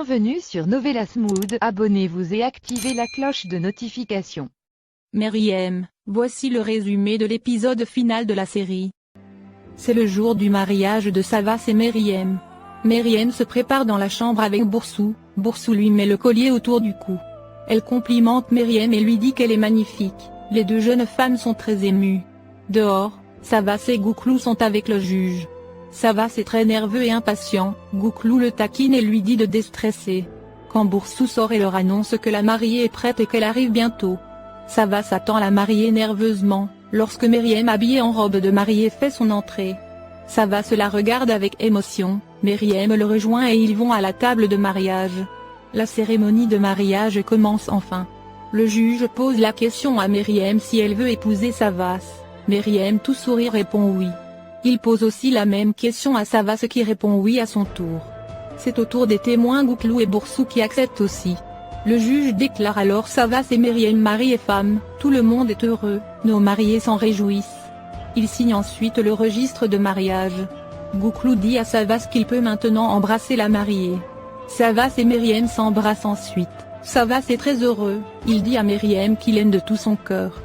Bienvenue sur Novelas Mood, abonnez-vous et activez la cloche de notification. Meriem, voici le résumé de l'épisode final de la série. C'est le jour du mariage de Savas et Meriem. Meriem se prépare dans la chambre avec Boursou, Boursou lui met le collier autour du cou. Elle complimente Meriem et lui dit qu'elle est magnifique, les deux jeunes femmes sont très émues. Dehors, Savas et Gouklou sont avec le juge. Savas est très nerveux et impatient, Gouklou le taquine et lui dit de déstresser. Quand Boursou sort et leur annonce que la mariée est prête et qu'elle arrive bientôt. Savas attend la mariée nerveusement, lorsque Meriem habillée en robe de mariée fait son entrée. Savas la regarde avec émotion, Meriem le rejoint et ils vont à la table de mariage. La cérémonie de mariage commence enfin. Le juge pose la question à Meriem si elle veut épouser Savas. Meriem tout sourire répond oui. Il pose aussi la même question à Savas qui répond oui à son tour. C'est au tour des témoins Gouklou et Boursou qui acceptent aussi. Le juge déclare alors Savas et Meriem mari et femme, tout le monde est heureux, nos mariés s'en réjouissent. Il signe ensuite le registre de mariage. Gouklou dit à Savas qu'il peut maintenant embrasser la mariée. Savas et Meriem s'embrassent ensuite. Savas est très heureux, il dit à Meriem qu'il aime de tout son cœur.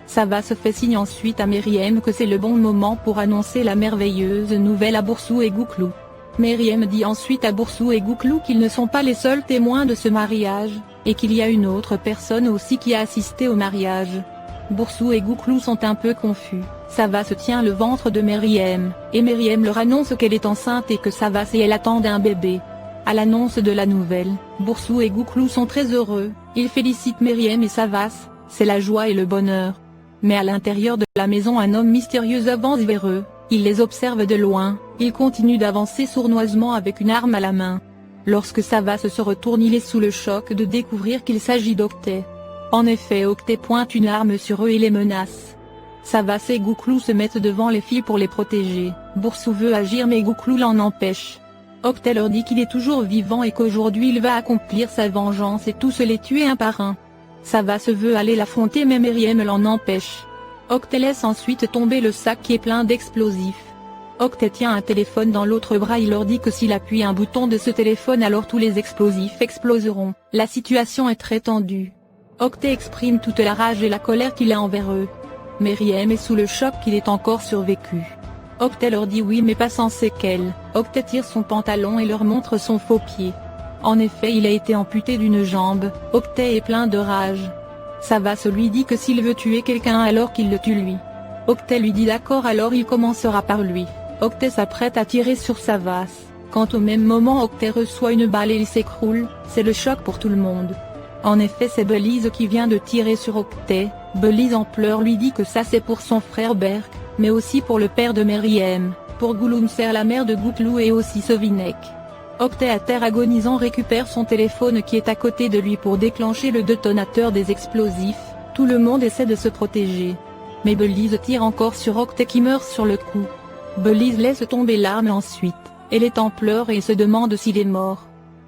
Savas fait signe ensuite à Meriem que c'est le bon moment pour annoncer la merveilleuse nouvelle à Boursou et Gouklou. Meriem dit ensuite à Boursou et Gouklou qu'ils ne sont pas les seuls témoins de ce mariage, et qu'il y a une autre personne aussi qui a assisté au mariage. Boursou et Gouklou sont un peu confus. Savas tient le ventre de Meriem, et Meriem leur annonce qu'elle est enceinte et que Savas et elle attendent un bébé. À l'annonce de la nouvelle, Boursou et Gouklou sont très heureux, ils félicitent Meriem et Savas, c'est la joie et le bonheur. Mais à l'intérieur de la maison un homme mystérieux avance vers eux, il les observe de loin, il continue d'avancer sournoisement avec une arme à la main. Lorsque Savas se retourne il est sous le choc de découvrir qu'il s'agit d'Octet. En effet Octet pointe une arme sur eux et les menace. Savas et Gouklou se mettent devant les filles pour les protéger, Boursou veut agir mais Gouklou l'en empêche. Octet leur dit qu'il est toujours vivant et qu'aujourd'hui il va accomplir sa vengeance et tous les tuer un par un. Savas veut aller l'affronter mais Meriem l'en empêche. Octet laisse ensuite tomber le sac qui est plein d'explosifs. Octet tient un téléphone dans l'autre bras, il leur dit que s'il appuie un bouton de ce téléphone alors tous les explosifs exploseront. La situation est très tendue. Octet exprime toute la rage et la colère qu'il a envers eux. Meriem est sous le choc qu'il ait encore survécu. Octet leur dit oui mais pas sans séquelles. Octet tire son pantalon et leur montre son faux pied. En effet il a été amputé d'une jambe, Octet est plein de rage. Savas lui dit que s'il veut tuer quelqu'un alors qu'il le tue lui. Octet lui dit d'accord alors il commencera par lui. Octet s'apprête à tirer sur Savas, quand au même moment Octet reçoit une balle et il s'écroule, c'est le choc pour tout le monde. En effet c'est Belize qui vient de tirer sur Octet, Belize en pleurs lui dit que ça c'est pour son frère Berk, mais aussi pour le père de Meriem, pour Gouloumser la mère de Gouklou et aussi Sovinek. Octet à terre agonisant récupère son téléphone qui est à côté de lui pour déclencher le détonateur des explosifs, tout le monde essaie de se protéger. Mais Belize tire encore sur Octet qui meurt sur le coup. Belize laisse tomber l'arme ensuite, elle est en pleurs et se demande s'il est mort.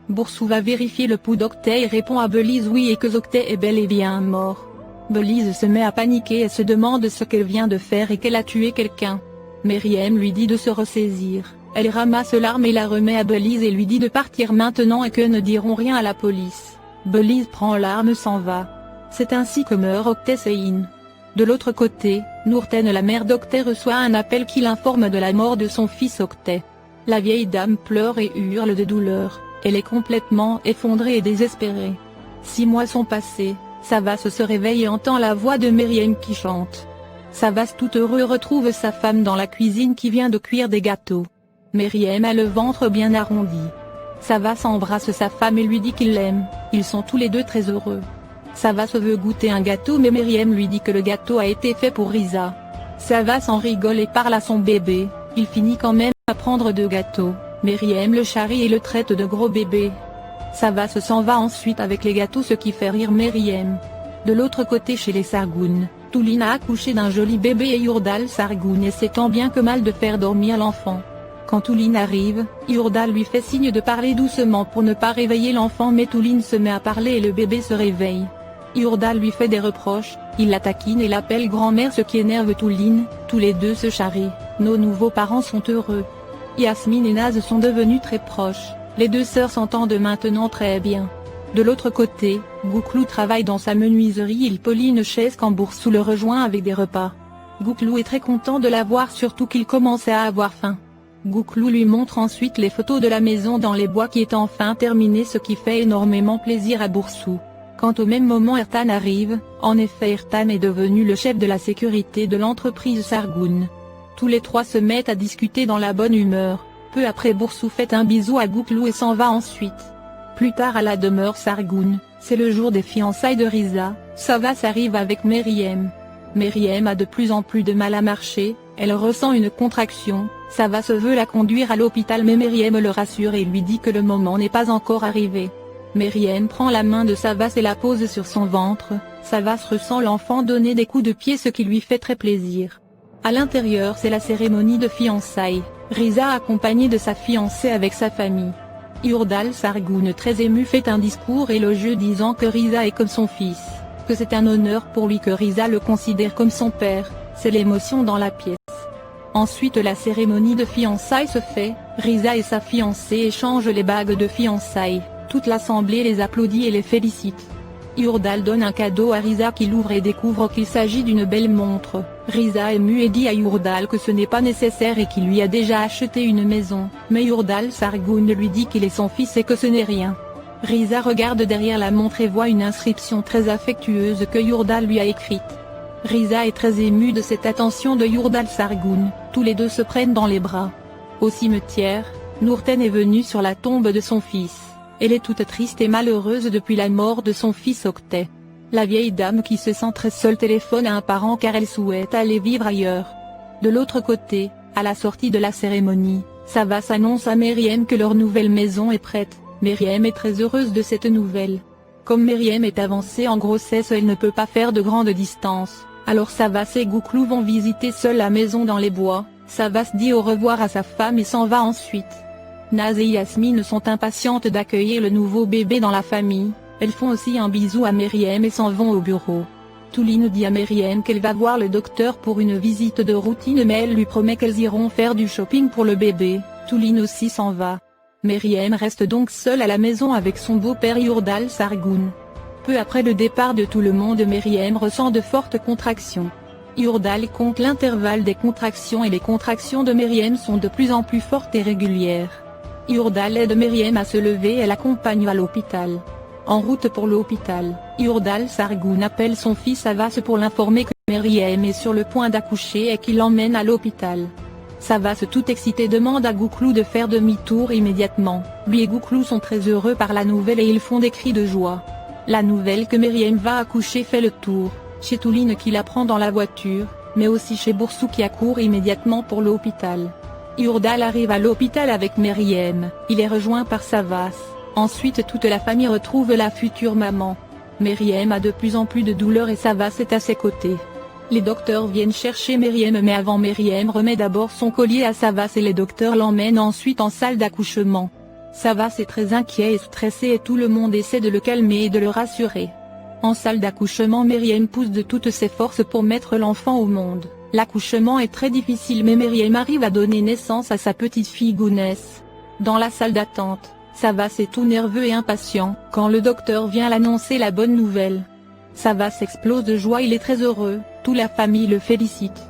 Boursou va vérifier le pouls d'Octet et répond à Belize oui et que Octet est bel et bien mort. Belize se met à paniquer et se demande ce qu'elle vient de faire et qu'elle a tué quelqu'un. Meriem lui dit de se ressaisir. Elle ramasse l'arme et la remet à Belize et lui dit de partir maintenant et que ne diront rien à la police. Belize prend l'arme s'en va. C'est ainsi que meurt Octet Sein. De l'autre côté, Nourten la mère d'Octet reçoit un appel qui l'informe de la mort de son fils Octet. La vieille dame pleure et hurle de douleur, elle est complètement effondrée et désespérée. 6 mois sont passés, Savas se réveille et entend la voix de Meriem qui chante. Savas tout heureux retrouve sa femme dans la cuisine qui vient de cuire des gâteaux. Meriem a le ventre bien arrondi. Savas embrasse sa femme et lui dit qu'il l'aime, ils sont tous les deux très heureux. Savas veut goûter un gâteau mais Meriem lui dit que le gâteau a été fait pour Risa. Savas en rigole et parle à son bébé, il finit quand même à prendre 2 gâteaux, Meriem le charrie et le traite de gros bébé. Savas s'en va ensuite avec les gâteaux ce qui fait rire Meriem. De l'autre côté chez les Sargoun, Touline a accouché d'un joli bébé et Yurdal Sargoun essaie tant bien que mal de faire dormir l'enfant. Quand Touline arrive, Yurdal lui fait signe de parler doucement pour ne pas réveiller l'enfant mais Touline se met à parler et le bébé se réveille. Yurdal lui fait des reproches, il la taquine et l'appelle grand-mère ce qui énerve Touline, tous les deux se charrient, nos nouveaux parents sont heureux. Yasmine et Naz sont devenus très proches, Les deux sœurs s'entendent maintenant très bien. De l'autre côté, Gouklou travaille dans sa menuiserie, il polit une chaise quand Boursou le rejoint avec des repas. Gouklou est très content de la voir, surtout qu'il commence à avoir faim. Gouklou lui montre ensuite les photos de la maison dans les bois qui est enfin terminée, ce qui fait énormément plaisir à Boursou. Quand au même moment Ertan arrive, en effet Ertan est devenu le chef de la sécurité de l'entreprise Sargoun. Tous les trois se mettent à discuter dans la bonne humeur. Peu après Boursou fait un bisou à Gouklou et s'en va ensuite. Plus tard à la demeure Sargoun, c'est le jour des fiançailles de Riza, Savas arrive avec Meriem. Meriem a de plus en plus de mal à marcher, elle ressent une contraction, Savas veut la conduire à l'hôpital mais Meriem le rassure et lui dit que le moment n'est pas encore arrivé. Meriem prend la main de Savas et la pose sur son ventre, Savas ressent l'enfant donner des coups de pied, ce qui lui fait très plaisir. À l'intérieur c'est la cérémonie de fiançailles, Riza accompagné de sa fiancée avec sa famille. Yurdal Sargoun très ému fait un discours élogieux disant que Riza est comme son fils, que c'est un honneur pour lui, que Riza le considère comme son père, c'est l'émotion dans la pièce. Ensuite la cérémonie de fiançailles se fait, Riza et sa fiancée échangent les bagues de fiançailles, toute l'assemblée les applaudit et les félicite. Yurdal donne un cadeau à Riza qui l'ouvre et découvre qu'il s'agit d'une belle montre. Riza ému et dit à Yurdal que ce n'est pas nécessaire et qu'il lui a déjà acheté une maison, mais Yurdal Sargoun lui dit qu'il est son fils et que ce n'est rien. Riza regarde derrière la montre et voit une inscription très affectueuse que Yurdal lui a écrite. Riza est très ému de cette attention de Yurdal Sargoun, tous les deux se prennent dans les bras. Au cimetière, Nourten est venue sur la tombe de son fils. Elle est toute triste et malheureuse depuis la mort de son fils Octet. La vieille dame qui se sent très seule téléphone à un parent car elle souhaite aller vivre ailleurs. De l'autre côté, à la sortie de la cérémonie, Savas annonce à Meriem que leur nouvelle maison est prête. Meriem est très heureuse de cette nouvelle. Comme Meriem est avancée en grossesse, elle ne peut pas faire de grande distance, alors Savas et Gouklou vont visiter seuls la maison dans les bois. Savas dit au revoir à sa femme et s'en va ensuite. Naz et Yasmine sont impatientes d'accueillir le nouveau bébé dans la famille, elles font aussi un bisou à Meriem et s'en vont au bureau. Touline dit à Meriem qu'elle va voir le docteur pour une visite de routine mais elle lui promet qu'elles iront faire du shopping pour le bébé, Touline aussi s'en va. Meriem reste donc seule à la maison avec son beau-père Yurdal Sargoun. Peu après le départ de tout le monde, Meriem ressent de fortes contractions. Yurdal compte l'intervalle des contractions et les contractions de Meriem sont de plus en plus fortes et régulières. Yurdal aide Meriem à se lever et l'accompagne à l'hôpital. En route pour l'hôpital, Yurdal Sargoun appelle son fils Savas pour l'informer que Meriem est sur le point d'accoucher et qu'il l'emmène à l'hôpital. Savas tout excité demande à Gouklou de faire demi-tour immédiatement, lui et Gouklou sont très heureux par la nouvelle et ils font des cris de joie. La nouvelle que Meriem va accoucher fait le tour, chez Touline qui l'apprend dans la voiture, mais aussi chez Boursou qui accourt immédiatement pour l'hôpital. Yurdal arrive à l'hôpital avec Meriem, il est rejoint par Savas, ensuite toute la famille retrouve la future maman. Meriem a de plus en plus de douleurs et Savas est à ses côtés. Les docteurs viennent chercher Meriem mais avant Meriem remet d'abord son collier à Savas et les docteurs l'emmènent ensuite en salle d'accouchement. Savas est très inquiet et stressé et tout le monde essaie de le calmer et de le rassurer. En salle d'accouchement Meriem pousse de toutes ses forces pour mettre l'enfant au monde. L'accouchement est très difficile mais Meriem arrive à donner naissance à sa petite fille Gounès. Dans la salle d'attente, Savas est tout nerveux et impatient, quand le docteur vient l'annoncer la bonne nouvelle. Savas explose de joie, il est très heureux, toute la famille le félicite.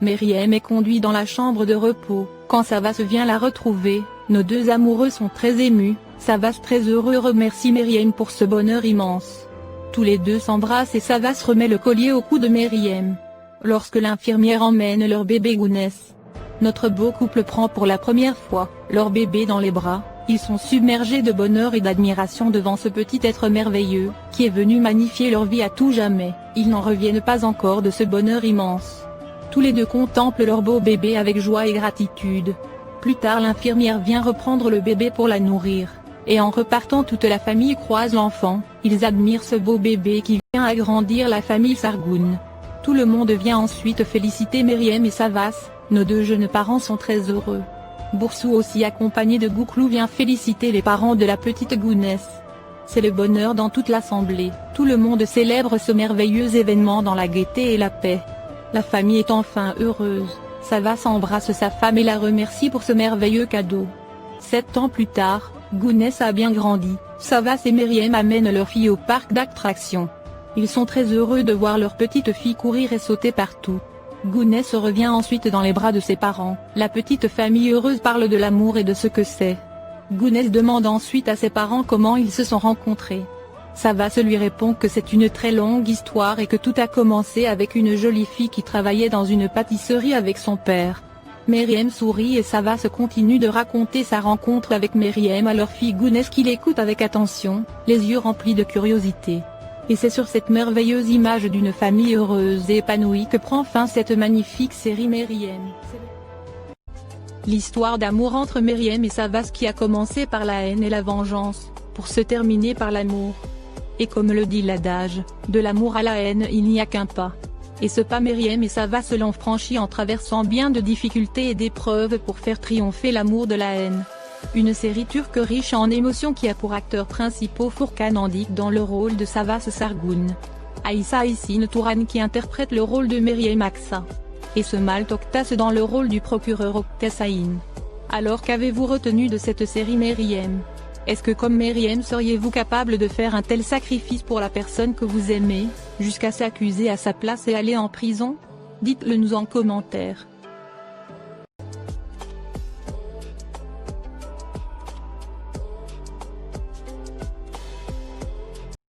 Meriem est conduite dans la chambre de repos, quand Savas vient la retrouver, nos deux amoureux sont très émus, Savas très heureux remercie Meriem pour ce bonheur immense. Tous les deux s'embrassent et Savas remet le collier au cou de Meriem. Lorsque l'infirmière emmène leur bébé Gounès, notre beau couple prend pour la première fois leur bébé dans les bras, ils sont submergés de bonheur et d'admiration devant ce petit être merveilleux, qui est venu magnifier leur vie à tout jamais, ils n'en reviennent pas encore de ce bonheur immense. Tous les deux contemplent leur beau bébé avec joie et gratitude. Plus tard l'infirmière vient reprendre le bébé pour la nourrir, et en repartant toute la famille croise l'enfant, ils admirent ce beau bébé qui vient agrandir la famille Sargoun. Tout le monde vient ensuite féliciter Meriem et Savas, nos deux jeunes parents sont très heureux. Boursou aussi accompagné de Gouklou vient féliciter les parents de la petite Gounès. C'est le bonheur dans toute l'assemblée, tout le monde célèbre ce merveilleux événement dans la gaieté et la paix. La famille est enfin heureuse, Savas embrasse sa femme et la remercie pour ce merveilleux cadeau. 7 ans plus tard, Gounès a bien grandi, Savas et Meriem amènent leur fille au parc d'attractions. Ils sont très heureux de voir leur petite fille courir et sauter partout. Gounès revient ensuite dans les bras de ses parents, la petite famille heureuse parle de l'amour et de ce que c'est. Gounès demande ensuite à ses parents comment ils se sont rencontrés. Savas lui répond que c'est une très longue histoire et que tout a commencé avec une jolie fille qui travaillait dans une pâtisserie avec son père. Meriem sourit et Savas continue de raconter sa rencontre avec Meriem à leur fille Gounès qui l'écoute avec attention, les yeux remplis de curiosité. Et c'est sur cette merveilleuse image d'une famille heureuse et épanouie que prend fin cette magnifique série Meriem. L'histoire d'amour entre Meriem et Savas qui a commencé par la haine et la vengeance, pour se terminer par l'amour. Et comme le dit l'adage, de l'amour à la haine il n'y a qu'un pas. Et ce pas Meriem et Savas l'ont franchi en traversant bien de difficultés et d'épreuves pour faire triompher l'amour de la haine. Une série turque riche en émotions qui a pour acteurs principaux Furkan Andik dans le rôle de Savas Sargun, Aïssa Aysin Touran qui interprète le rôle de Meriem Aksa, et Semal Toktas dans le rôle du procureur Oktas Ayn. Alors qu'avez-vous retenu de cette série Meriem? Est-ce que comme Meriem seriez-vous capable de faire un tel sacrifice pour la personne que vous aimez, jusqu'à s'accuser à sa place et aller en prison? Dites-le nous en commentaire.